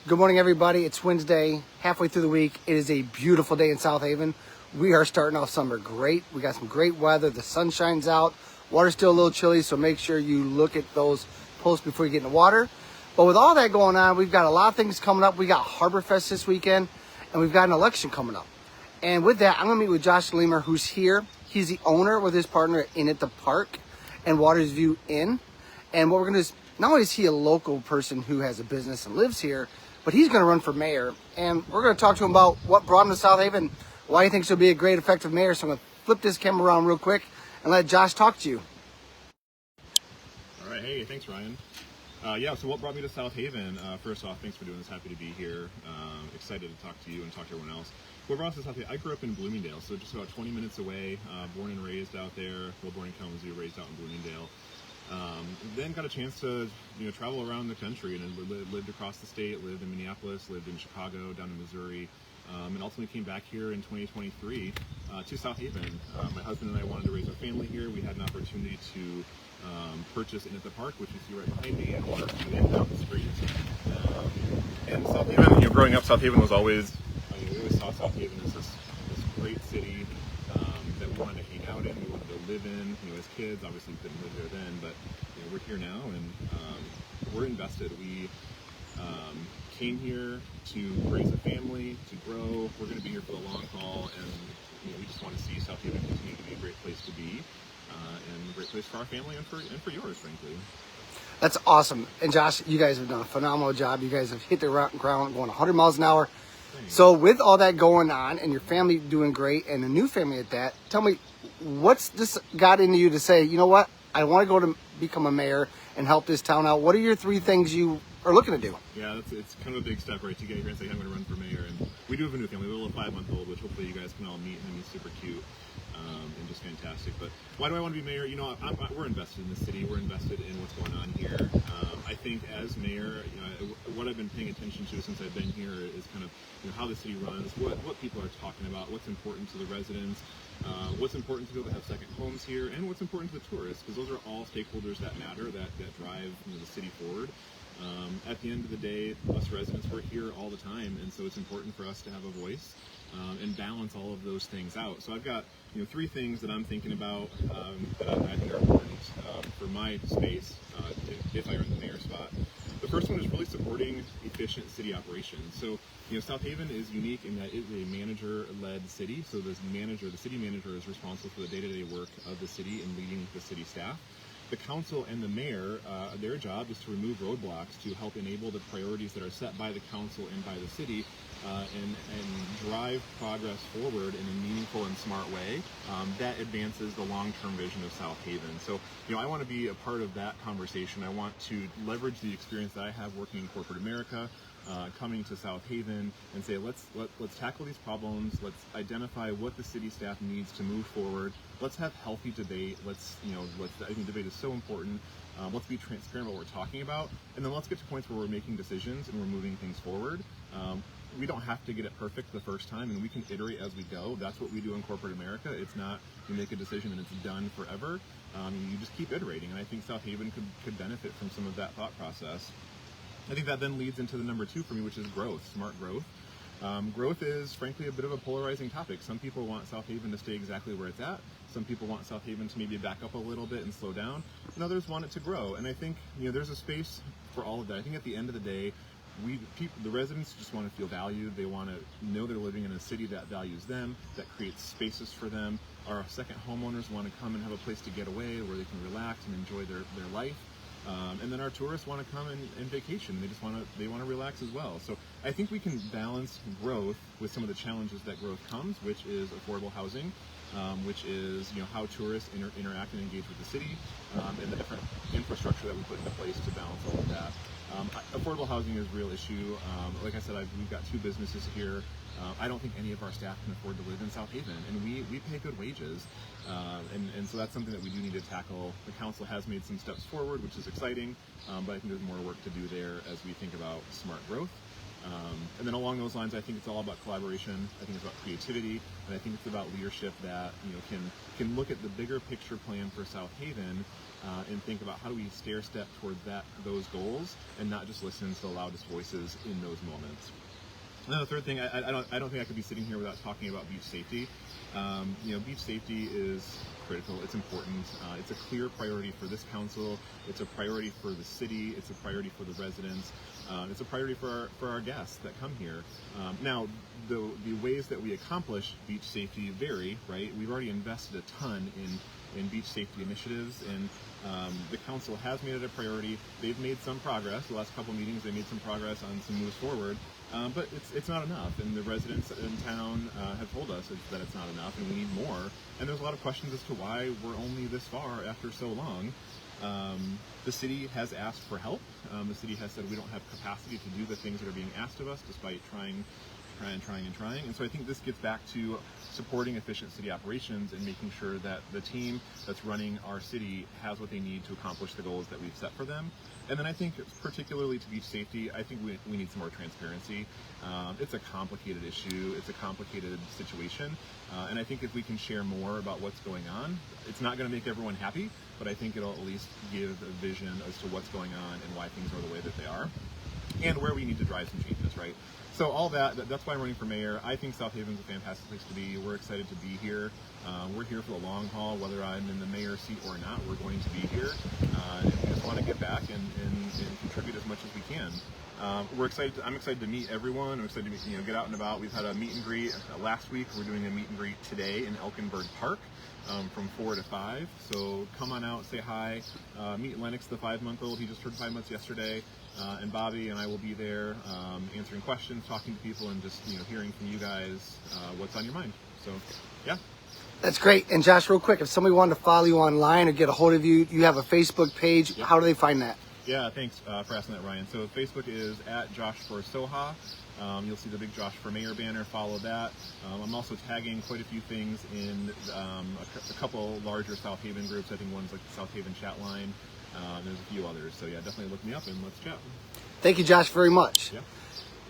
Good morning, everybody. It's Wednesday, halfway through the week. It is a beautiful day in South Haven. We are starting off summer great. We got some great weather. The sun shines out. Water's still a little chilly, so make sure you look at those posts before you get in the water. But with all that going on, we've got a lot of things coming up. We got Harbor Fest this weekend, and we've got an election coming up. And with that, I'm going to meet with Josh Lemmer, who's here. He's the owner with his partner at Inn at the Park and Waters View Inn. And what we're going to do is, not only is he a local person who has a business and lives here, but he's going to run for mayor. And we're going to talk to him about what brought him to South Haven, why he thinks he'll be a great, effective mayor. So I'm going to flip this camera around real quick and let Josh talk to you. All right. Hey, thanks, Ryan. So what brought me to South Haven? First off, thanks for doing this. Happy to be here. Excited to talk to you and talk to everyone else. What brought us to South Haven? I grew up in Bloomingdale, so just about 20 minutes away. Born and raised out there. Well, born in Kalamazoo, raised out in Bloomingdale. Then got a chance to travel around the country and lived across the state. Lived in Minneapolis, lived in Chicago, down in Missouri, and ultimately came back here in 2023 to South Haven. My husband and I wanted to raise our family here. We had an opportunity to purchase Inn at the Park, which you see right behind me, and work down the street. And South Haven, growing up, South Haven was always, we always saw South Haven as this great city that we wanted to hang out in, we wanted to live in. As kids, obviously we couldn't live there then, but we're here now, and we're invested. We came here to raise a family, to grow. We're going to be here for the long haul, and we just want to see South Haven continue to be a great place to be. And a great place for our family and for yours, frankly. That's awesome. And Josh, you guys have done a phenomenal job. You guys have hit the ground going 100 miles an hour. Thanks. So with all that going on and your family doing great and a new family at that, tell me, what's this got into you to say, you know what, I want to go to become a mayor and help this town out? What are your three things you are looking to do? Yeah, it's kind of a big step, right, to get here and say, I'm going to run for mayor. And we do have a new family. We have a little 5-month-old, which hopefully you guys can all meet, and he's super cute. And just fantastic. But why do I want to be mayor? We're invested in the city. We're invested in what's going on here. I think as mayor, what I've been paying attention to since I've been here is kind of how the city runs, what people are talking about, what's important to the residents, what's important to people that have second homes here, and what's important to the tourists, because those are all stakeholders that matter, that drive the city forward. At the end of the day, us residents, we're here all the time, and so it's important for us to have a voice and balance all of those things out. So I've got three things that I'm thinking about that I think are important for my space if I earn the mayor spot. The first one is really supporting efficient city operations. So South Haven is unique in that it is a manager-led city. So the city manager is responsible for the day-to-day work of the city and leading the city staff. The council and the mayor, their job is to remove roadblocks to help enable the priorities that are set by the council and by the city and drive progress forward in a meaningful and smart way that advances the long-term vision of South Haven. So, I want to be a part of that conversation. I want to leverage the experience that I have working in corporate America, coming to South Haven, and say let's tackle these problems. Let's identify what the city staff needs to move forward. Let's have healthy debate. I think debate is so important. Let's be transparent about what we're talking about, and then let's get to points where we're making decisions and we're moving things forward. We don't have to get it perfect the first time, and we can iterate as we go. That's what we do in corporate America. It's not you make a decision and it's done forever. You just keep iterating, and I think South Haven could benefit from some of that thought process. I think that then leads into the number two for me, which is growth, smart growth. Growth is, frankly, a bit of a polarizing topic. Some people want South Haven to stay exactly where it's at. Some people want South Haven to maybe back up a little bit and slow down. And others want it to grow. And I think there's a space for all of that. I think at the end of the day, the residents just want to feel valued. They want to know they're living in a city that values them, that creates spaces for them. Our second homeowners want to come and have a place to get away where they can relax and enjoy their life. And then our tourists want to come and vacation. They want to relax as well. So I think we can balance growth with some of the challenges that growth comes, which is affordable housing, which is how tourists interact and engage with the city, and the different infrastructure that we put into place to balance all of that. Affordable housing is a real issue. Like I said, we've got two businesses here. I don't think any of our staff can afford to live in South Haven, and we pay good wages. And so that's something that we do need to tackle. The council has made some steps forward, which is exciting, but I think there's more work to do there as we think about smart growth. And then along those lines, I think it's all about collaboration. I think it's about creativity, and I think it's about leadership that can look at the bigger picture plan for South Haven and think about how do we stair step toward those goals, and not just listen to the loudest voices in those moments. And then the third thing, I don't think I could be sitting here without talking about beach safety. Beach safety is critical. It's important. It's a clear priority for this council. It's a priority for the city. It's a priority for the residents. It's a priority for our guests that come here. Now, the ways that we accomplish beach safety vary, right? We've already invested a ton in beach safety initiatives, and the council has made it a priority. They've made some progress. The last couple meetings, they made some progress on some moves forward. But it's not enough, and the residents in town have told us that it's not enough, and we need more. And there's a lot of questions as to why we're only this far after so long. The city has asked for help. The city has said we don't have capacity to do the things that are being asked of us, despite trying. And so I think this gets back to supporting efficient city operations and making sure that the team that's running our city has what they need to accomplish the goals that we've set for them. And then I think, particularly to beach safety, I think we need some more transparency. It's a complicated issue. It's a complicated situation. And I think if we can share more about what's going on, it's not going to make everyone happy, but I think it'll at least give a vision as to what's going on and why things are the way that they are, and where we need to drive some changes, right? So all that's why I'm running for mayor. I think South Haven's a fantastic place to be. We're excited to be here. We're here for the long haul, whether I'm in the mayor seat or not. We're going to be here, and we just want to get back and contribute as much as we can. We're excited. I'm excited to meet everyone. I'm excited to get out and about. We've had a meet and greet last week. We're doing a meet and greet today in Elkinberg Park from 4 to 5. So come on out, say hi, meet Lennox, the 5-month-old. He just turned 5 months yesterday. And Bobby and I will be there answering questions, talking to people, and just hearing from you guys what's on your mind. So, yeah. That's great. And Josh, real quick, if somebody wanted to follow you online or get a hold of you, you have a Facebook page. Yep. How do they find that? Yeah, thanks for asking that, Ryan. So Facebook is @JoshForSoha. You'll see the big Josh for Mayor banner. Follow that. I'm also tagging quite a few things in a couple larger South Haven groups. I think one's like the South Haven chat line. There's a few others. So yeah, definitely look me up and let's chat. Thank you, Josh, very much. Yeah.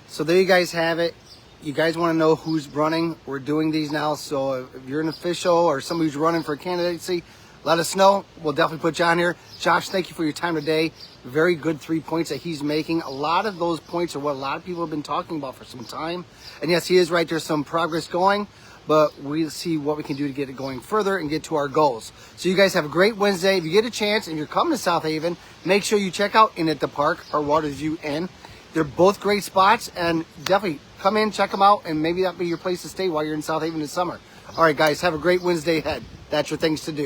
So there you guys have it. You guys want to know who's running? We're doing these now. So if you're an official or somebody who's running for a candidacy, let us know. We'll definitely put you on here. Josh, thank you for your time today. Very good 3 points that he's making. A lot of those points are what a lot of people have been talking about for some time. And yes, he is right. There's some progress going, but we'll see what we can do to get it going further and get to our goals. So you guys have a great Wednesday. If you get a chance and you're coming to South Haven, make sure you check out In at the Park or Waters View Inn. They're both great spots, and definitely come in, check them out, and maybe that'll be your place to stay while you're in South Haven this summer. All right, guys, have a great Wednesday ahead. That's your things to do.